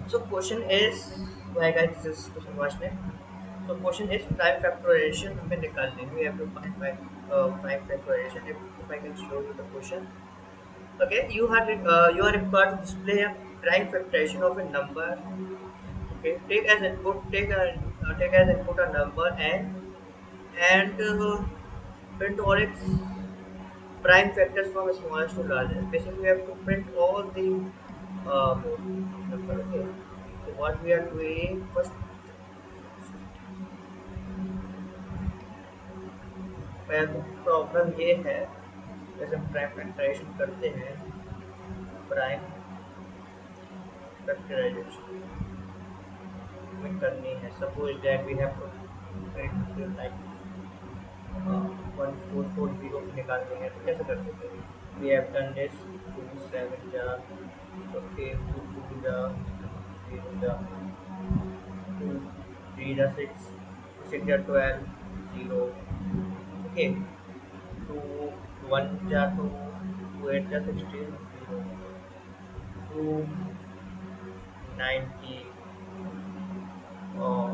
So question is, why guys, this is question watch में. So question is prime factorization हमें निकालनी है. We have to find prime factorization. If I can show you the question. Okay, you are required to display a prime factorization of a number. Okay, take as input a number and print all its prime factors from smallest to largest. Basically, we have to print all the number. Okay. So what we are doing first, पहले problem ये है, जैसे हम prime factorisation करते हैं, prime factorisation हमें करनी है. Suppose that we have to print like 1440 निकालनी है, तो कैसे करते थे. We have done this. 2 7 जा, ओके, 2 2 जा, 0 जा, 2 3 जा, 6 6 जा, 12 0. ओके, 2 1 जा, 2 2 8 जा, 16 0, 2 90 और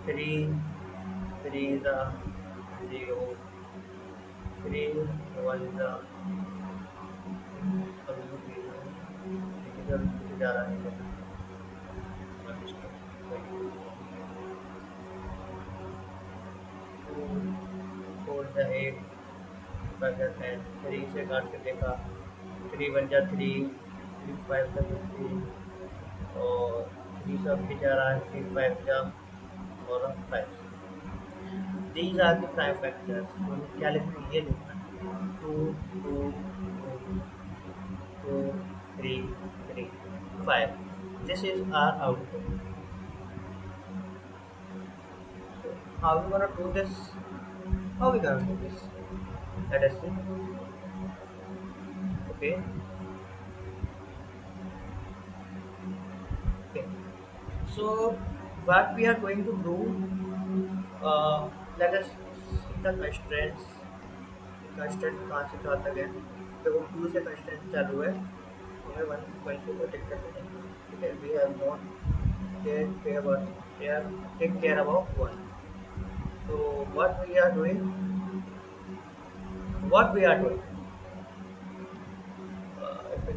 3 3 जा 0, 3 1 जा, अभी जा रहा है. 4 जा 8, 5 जा 10, 3 से काट के देखा, 3 1 जा 3, 3 5 जा 15 और 3 सब भी जा रहा है, 3 5 जा और 5. These are the prime factors. तो हमें क्या लिखना है, ये लिखना है 2 2 2 3 3 5. This is our output. So how we gonna do this? How we gonna do this? Let us see. Okay. Okay. So what we are going to do? Let us see the constraints. Constant कहाँ से कहाँ तक है. देखो 2 से constant चालू है, हमें 1 1 से कोई दिक्कत नहीं. ठीक है, we have not take care about 1. So what we are doing, if we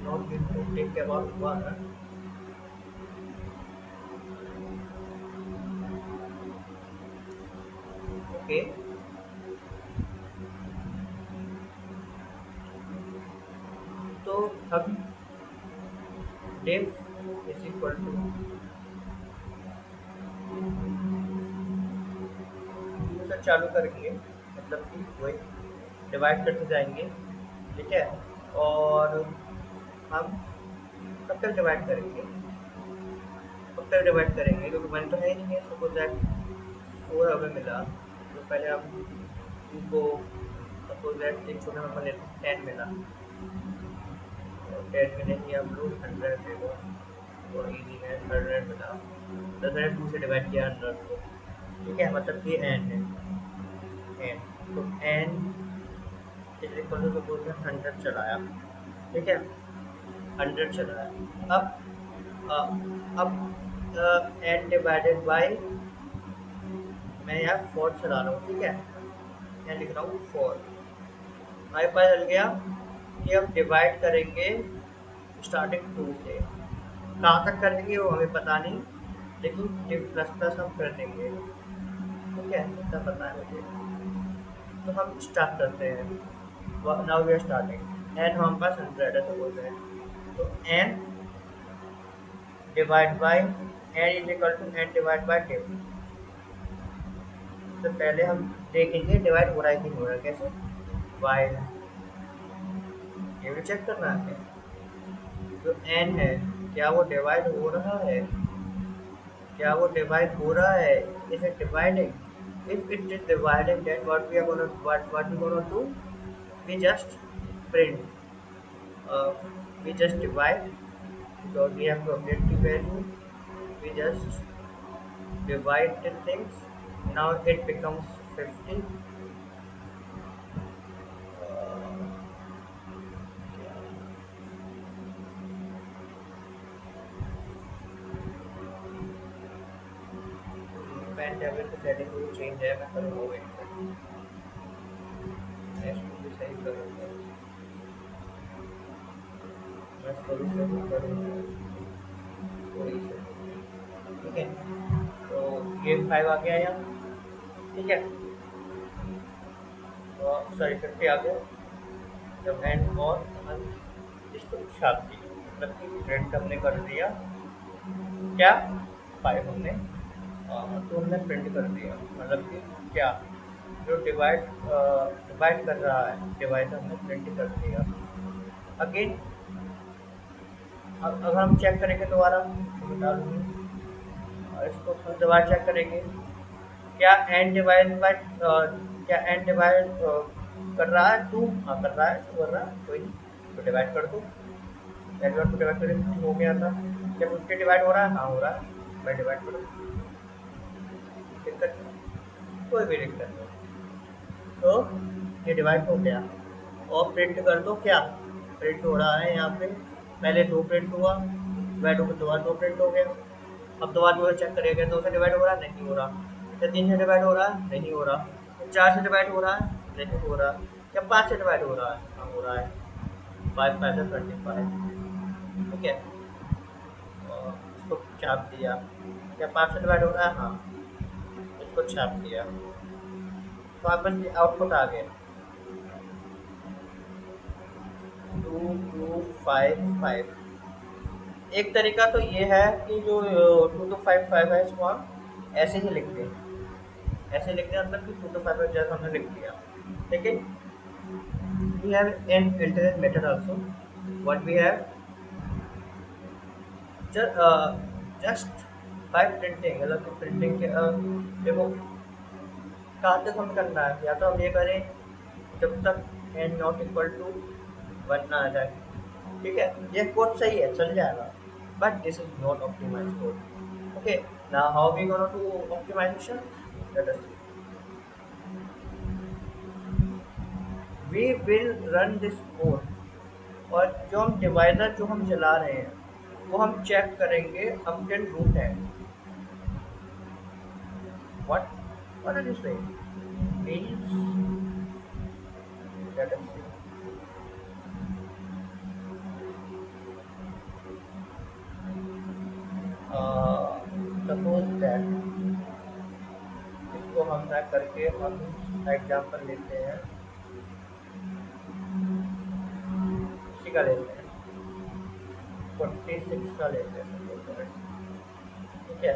not going to take care about 1. Okay. तो अब def is equal to 2 से चालू करेंगे, मतलब कि वही डिवाइड करते जाएंगे. ठीक है, और हम कब तक डिवाइड करेंगे, क्योंकि 1 तो है ही नहीं है. सपोज दैट 4 हमें मिला, तो पहले हम 2 को, सपोज दैट एक छोटे नंबर लेते हैं, 10 मिला, और 10 में नहीं हम लोग 100 ले लो, तो ईजी है. 100 मिला, 10 मैंने 2 से डिवाइड किया 100 को. ठीक है, मतलब कि एन है, एन. तो N is equal to, suppose में 100 चलाया. ठीक है, 100 चलाया. अब एन डिवाइडेड बाई, मैं यहाँ 4 चला रहा हूँ. ठीक है, यहाँ लिख रहा हूँ 4. हमारे पास चल गया कि हम डिवाइड करेंगे स्टार्टिंग 2 से. कहाँ तक करेंगे वो हमें पता नहीं, लेकिन प्लस प्लस हम कर देंगे. ठीक है, इतना पता है मुझे. तो हम स्टार्ट करते हैं. Now we are starting. N हमारे पास 100 है, सपोज है. तो N divide by, N is equal to N divide by 10. तो पहले हम देखेंगे डिवाइड हो रहा है कि नहीं हो रहा है. कैसे, वाई, ये भी चेक करना है. जो एन है, क्या वो डिवाइड हो रहा है, क्या वो डिवाइड हो रहा है. Is it dividing? if it is dividing, then what we gonna do, we just print, uh, we just divide, because we have to update the value. We just divide the things. Now it becomes 50. N table की setting कोई change है, मैं करूँगा wait कर, मैं इसको भी सही करूँगा, मैं इसको भी सही करूँगा, कोई इशू, ठीक है। तो ये 5 आ गया यहाँ, ठीक है। तो सॉरी 50 आ गया, जब एंड और हम इसको छाप दिया, मतलब कि प्रिंट हमने कर दिया क्या, 5 हमने तो हमने प्रिंट कर दिया, मतलब कि क्या जो डिवाइड कर रहा है, डिवाइड हमने प्रिंट कर दिया। अगेन अब अगर हम चेक करेंगे दोबारा, तो बता दूँगी, और इसको फिर दोबारा चेक करेंगे, क्या एन डिवाइड बाय क्या एन डिवाइड कर रहा है 2, हाँ कर रहा है, तो कर रहा है, कोई नहीं, तो डिवाइड कर दो, एन को डिवाइड करें तो हो गया था। क्या 50 डिवाइड हो रहा है, हाँ हो रहा है, मैं डिवाइड करूँ, दिक्कत नहीं, कोई भी दिक्कत नहीं। तो ये डिवाइड हो गया, और प्रिंट कर दो, क्या प्रिंट हो रहा है यहाँ पे, पहले 2 प्रिंट हुआ, डिवाइड होकर दोबारा 2 प्रिंट हो गया। अब दोबारा 2 से चेक करेंगे, 2 से डिवाइड हो रहा है, नहीं हो रहा, क्या 3 से डिवाइड हो रहा है, नहीं हो रहा, क्या 4 से डिवाइड हो रहा है, नहीं हो रहा, क्या 5 से डिवाइड हो रहा है, हाँ हो रहा है, 5 5 से 25, ठीक है। और इसको छाप दिया, क्या 5 से डिवाइड हो रहा है, हाँ, इसको छाप दिया, तो आपका आउटपुट आ गया 2255। एक तरीका तो ये है कि जो 2255 है, इसको हम ऐसे ही लिख दें, ऐसे लिख दें, मतलब कि 2255 जैसा हमने लिख दिया, लेकिन we have an alternate method also, what we have, just by printing, मतलब कि प्रिंटिंग के देखो कहाँ तक हम करना है, या तो हम ये करें जब तक n नॉट इक्वल टू 1 ना आ जाए, ठीक है, ये कोड सही है, चल जाएगा, but this is not optimize code, okay. Now how we gonna to optimization, let us see, we will run this code, और जो हम डिवाइजर जो हम चला रहे हैं वो हम चेक करेंगे अप टिल रूट है, what what are you saying means, let us see, suppose that, इसको हम ना करके हम एग्जांपल लेते हैं, इसी का लेते हैं, 46 का लेते हैं, ठीक है।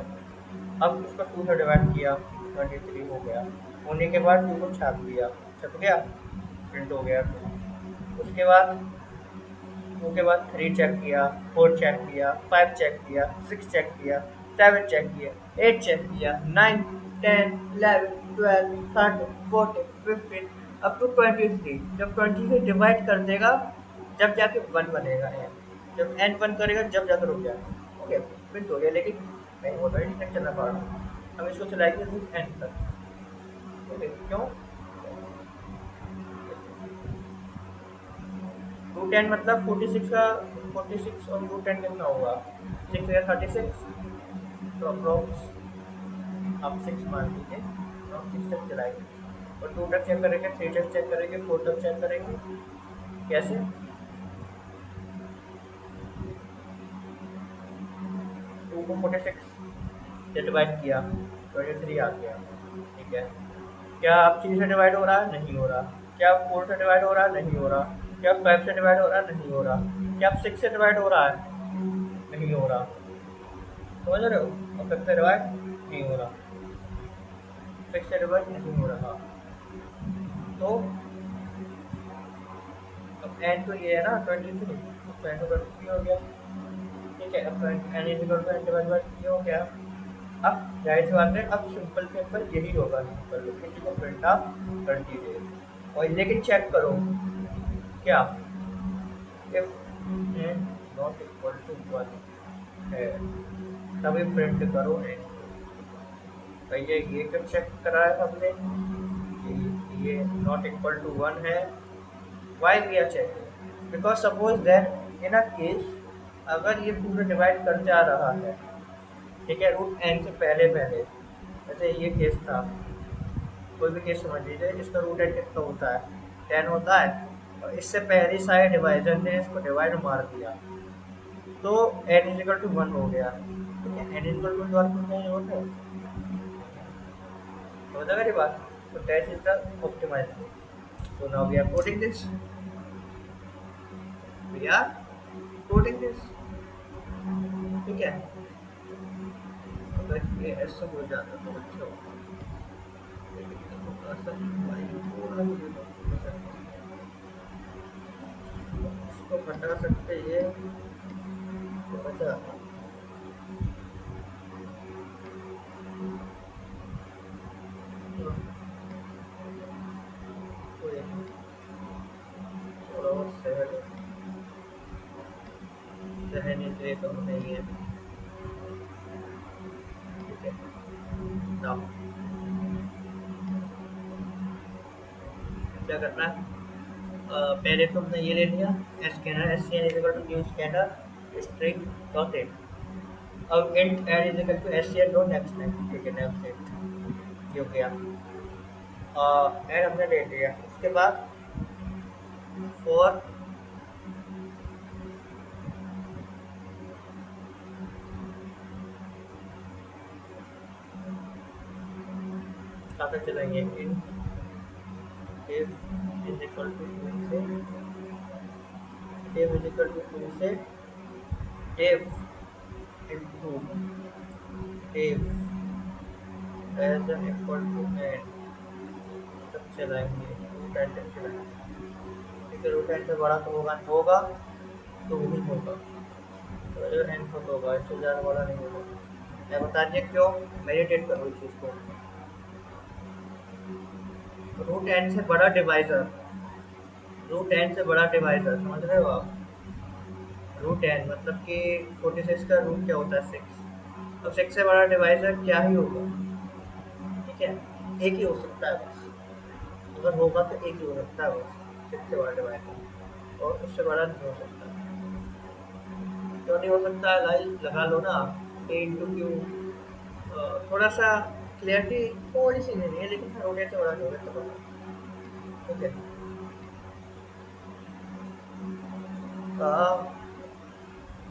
अब उसको 2 से डिवाइड किया, 23 हो गया, होने के बाद 2 को छाप दिया, छप गया, प्रिंट हो गया 2, उसके बाद 2 के बाद 3 चेक किया, 4 चेक किया, 5 चेक किया, 6 चेक किया, 7 चेक किया, 8 चेक किया, 9 10 11 12 13 14 15 अप टू 23, जब 20 से डिवाइड कर देगा जब जाके 1 बनेगा है, जब n 1 करेगा जब जाकर रुक जाएगा, ओके, प्रिंट हो गया, लेकिन मैं ऑलरेडी तक चला पा रहा हूँ, हम इसको चलाएंगे रूट n तक, ओके, क्यों, रूट टेन मतलब 46 का, 46 और रूट टेन कितना होगा, 6 या 36, तो अप्रोक्स आप 6 मान लीजिए, तो हम 6 तक चलाएंगे, और 2 तक चेक करेंगे, 3 तक चेक करेंगे, 4 तक चेक करेंगे, कैसे, 2 को 46 से डिवाइड किया, 23 आ गया, ठीक है। क्या अब 3 से डिवाइड हो रहा है, नहीं हो रहा, क्या अब 4 से डिवाइड हो रहा है, नहीं हो रहा, क्या अब 5 से डिवाइड हो रहा है, नहीं हो रहा, क्या अब 6 से डिवाइड हो रहा है, नहीं हो रहा, समझ रहे हो, और 5 से डिवाइड नहीं हो रहा, 6 से डिवाइड नहीं हो रहा, तो अब n तो ये है ना 23, तो n तो 23 हो गया, ठीक है, अब n equal to n divide by 3 हो गया। अब जाहिर सी बात है, अब सिंपल यही होगा, सिंपल किसी को प्रिंट आप कर दीजिए, और लेकिन चेक करो क्या, if n not equal to 1 है तभी प्रिंट करो n, भैया ये क्यों चेक कराया हमने, ये नॉट इक्वल टू 1 है, why we are checking, because suppose that in a case अगर ये पूरा डिवाइड कर जा रहा है, ठीक है, रूट एन से पहले पहले, जैसे ये केस था, कोई भी केस समझ लीजिए, इसका रूट एन कितना होता है, 10 होता है, और इससे पहली साइड डिवाइजर ने इसको डिवाइड मार दिया, तो n इजिकल टू 1 हो गया। ठीक है, n इजिकल टू और कुछ नहीं होता है, समझ आ गई बात। तो that is the optimization. So now we are coding this. We are coding this. ठीक है, अगर ये ऐसा हो जाता तो अच्छा होता, लेकिन थोड़ा सा भाई थोड़ा मुझे इसको हटा सकते ये तो बचा। तो कोई थोड़ा और सहने के कम नहीं है। ठीक है, नाउ क्या करना है, पहले तो हमने ये ले लिया, scanner S C N is equal to new scanner string dot in. अब int N is equal to S C N dot next name. ठीक है, नेक्स्ट नेम ये हो गया, एन हमने ले लिया। उसके बाद फॉर कहाँ तक चलाएंगे, in if is equal to से इफ इज इक्वल टू से डेव इनटू डेव as N equal to N तक चलाएंगे, रूट एन तक चलाएंगे। ठीक है, रूट एन से बड़ा तो होगा तो वही होगा, तो जो एन खुद होगा, इससे ज़्यादा बड़ा नहीं होगा। मैं बता दिए क्यों, मेडिटेट करो इस चीज़ को। रूट एन से बड़ा डिवाइजर, रूट एन से बड़ा डिवाइजर, समझ रहे हो आप। रूट एन मतलब कि 46 का रूट क्या होता है, 6। अब 6 से बड़ा डिवाइजर क्या ही होगा। ठीक है, एक ही हो सकता है बस, अगर होगा तो एक ही हो सकता है बस, 6 से बड़ा डिवाइजर, और उससे बड़ा नहीं हो सकता। क्यों नहीं हो सकता है गाइस, लगा लो ना, ए इंटू क्यू। थोड़ा सा क्लियरिटी थोड़ी सी नहीं है, लेकिन रोड से बड़ा नहीं होगा तो बड़ा। ठीक है,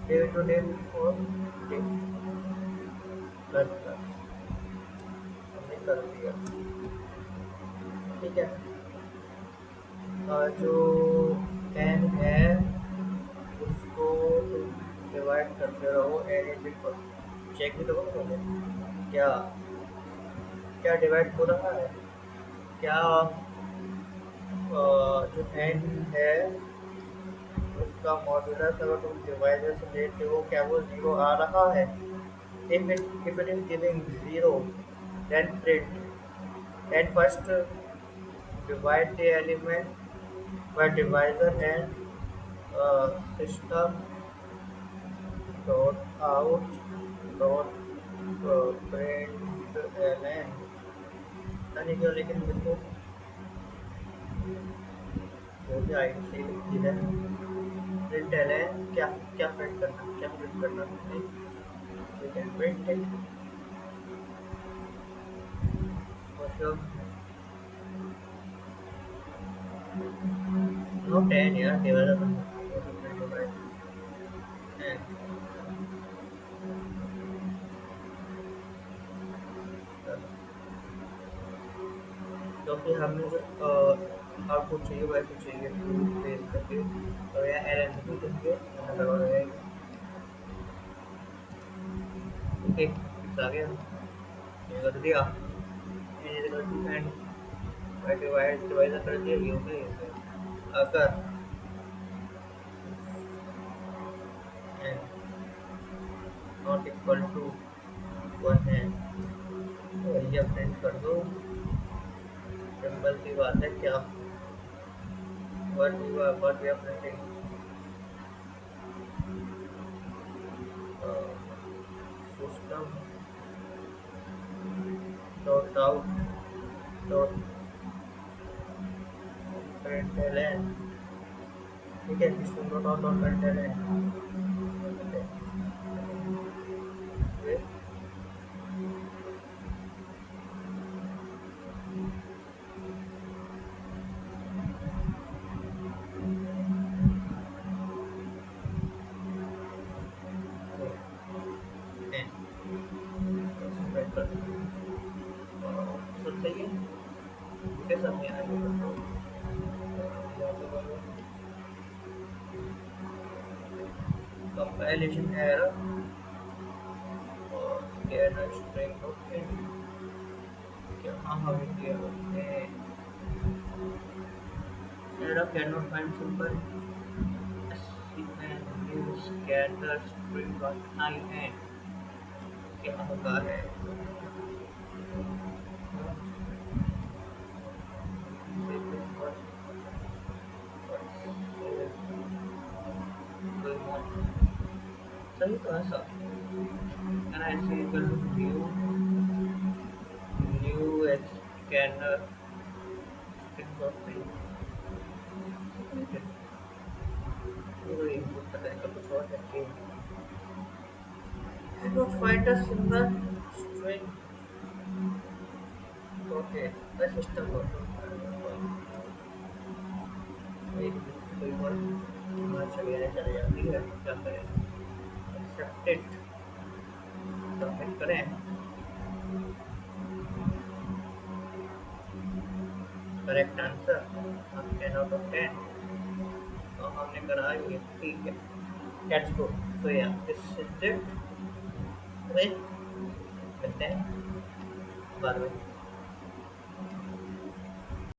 डे टू डे और डे प्लस प्लस हमने कर दिया। ठीक है, जो एन है उसको डिवाइड करते रहो एन इज इक्वल, चेक भी तो करो मुझे, क्या क्या डिवाइड हो रहा है, क्या जो एन है उसका मॉड्यूलस अगर तुम डिवाइडर से लेते हो क्या वो जीरो आ रहा है। If it is giving 0, then print. At first, divide the element by divisor and system dot out dot print ln। यानी कि लेकिन देखो हो गया आई सही लिखी है, प्रिंट ln क्या क्या प्रिंट करना, क्या प्रिंट करना है, you can print it, मतलब not 10 यार, डिवाइडर प्रिंट हो रहा है। क्योंकि हमें जो आउटपुट चाहिए वैसे चाहिए टू बेस करके, और यहाँ एल एन भी करके हमें लगा रहेगा। ओके, फिक्स आ गया, ये कर दिया, N is equal to N by divide कर दिया, ये हो गया ये हो गया। अगर एन नॉट इक्वल टू 1 है तो ये प्रिंट कर दो, सिंपल सी बात है। क्या what we are printing, system dot out dot print L N. ठीक है, system dot out dot print L N. नहीं आ रही है तो compilation error or scanner string okay हाँ हाँ देखिए okay error cannot find symbol SCN use scanner string .in क्या होगा है सही तो है सब and I see equal to new scanner string .in पूरा इनपुट करने का कुछ और है cannot find a single string okay the system कोई और चले जाती है क्या करें एक्सेप्टेड सबमिट करें करेक्ट आंसर 10 आउट ऑफ 10 तो हमने करा ये ठीक है लेट्स गो सो या दिस इज इट मिलते हैं बाद में